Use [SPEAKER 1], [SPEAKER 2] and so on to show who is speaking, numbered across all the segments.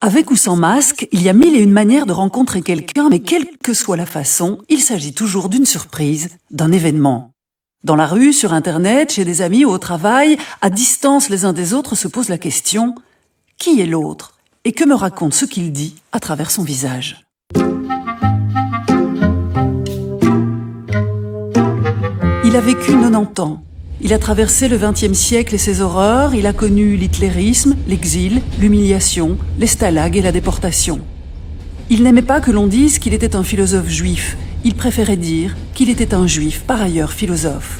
[SPEAKER 1] Avec ou sans masque, il y a mille et une manières de rencontrer quelqu'un, mais quelle que soit la façon, il s'agit toujours d'une surprise, d'un événement. Dans la rue, sur Internet, chez des amis ou au travail, à distance les uns des autres se pose la question « Qui est l'autre ? Et que me raconte ce qu'il dit à travers son visage ?» Il a vécu 90 ans. Il a traversé le XXe siècle et ses horreurs, il a connu l'hitlérisme, l'exil, l'humiliation, les stalags et la déportation. Il n'aimait pas que l'on dise qu'il était un philosophe juif, il préférait dire qu'il était un juif, par ailleurs philosophe.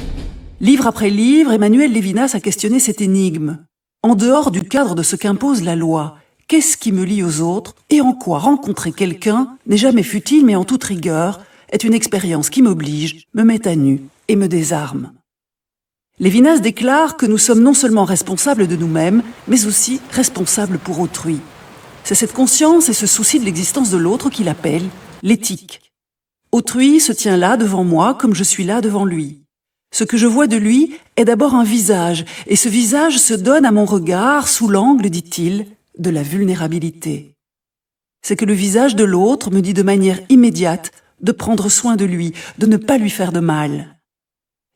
[SPEAKER 1] Livre après livre, Emmanuel Levinas a questionné cette énigme. En dehors du cadre de ce qu'impose la loi, qu'est-ce qui me lie aux autres et en quoi rencontrer quelqu'un n'est jamais futile mais en toute rigueur, est une expérience qui m'oblige, me met à nu et me désarme. Levinas déclare que nous sommes non seulement responsables de nous-mêmes, mais aussi responsables pour autrui. C'est cette conscience et ce souci de l'existence de l'autre qu'il appelle l'éthique. Autrui se tient là devant moi comme je suis là devant lui. Ce que je vois de lui est d'abord un visage, et ce visage se donne à mon regard sous l'angle, dit-il, de la vulnérabilité. C'est que le visage de l'autre me dit de manière immédiate de prendre soin de lui, de ne pas lui faire de mal.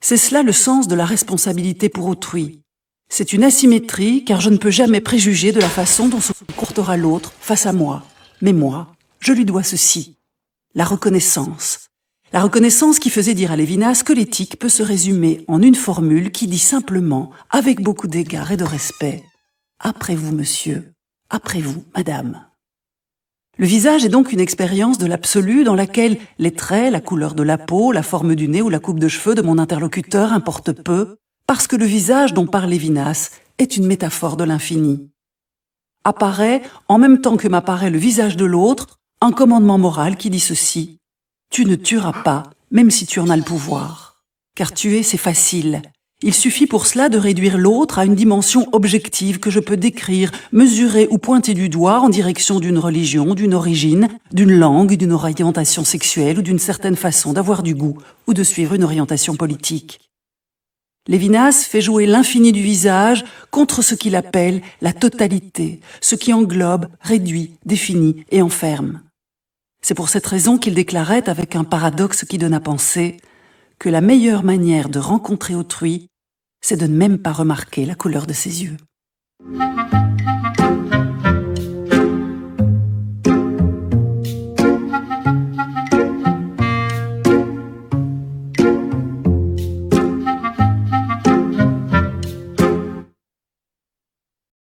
[SPEAKER 1] C'est cela le sens de la responsabilité pour autrui. C'est une asymétrie car je ne peux jamais préjuger de la façon dont se comportera l'autre face à moi. Mais moi, je lui dois ceci. La reconnaissance. La reconnaissance qui faisait dire à Levinas que l'éthique peut se résumer en une formule qui dit simplement, avec beaucoup d'égard et de respect, « Après vous, monsieur, après vous, madame ». Le visage est donc une expérience de l'absolu dans laquelle les traits, la couleur de la peau, la forme du nez ou la coupe de cheveux de mon interlocuteur importent peu, parce que le visage dont parle Levinas est une métaphore de l'infini. Apparaît, en même temps que m'apparaît le visage de l'autre, un commandement moral qui dit ceci : tu ne tueras pas, même si tu en as le pouvoir. Car tuer, c'est facile. Il suffit pour cela de réduire l'autre à une dimension objective que je peux décrire, mesurer ou pointer du doigt en direction d'une religion, d'une origine, d'une langue, d'une orientation sexuelle ou d'une certaine façon d'avoir du goût ou de suivre une orientation politique. Levinas fait jouer l'infini du visage contre ce qu'il appelle la totalité, ce qui englobe, réduit, définit et enferme. C'est pour cette raison qu'il déclarait avec un paradoxe qui donne à penser que la meilleure manière de rencontrer autrui, c'est de ne même pas remarquer la couleur de ses yeux.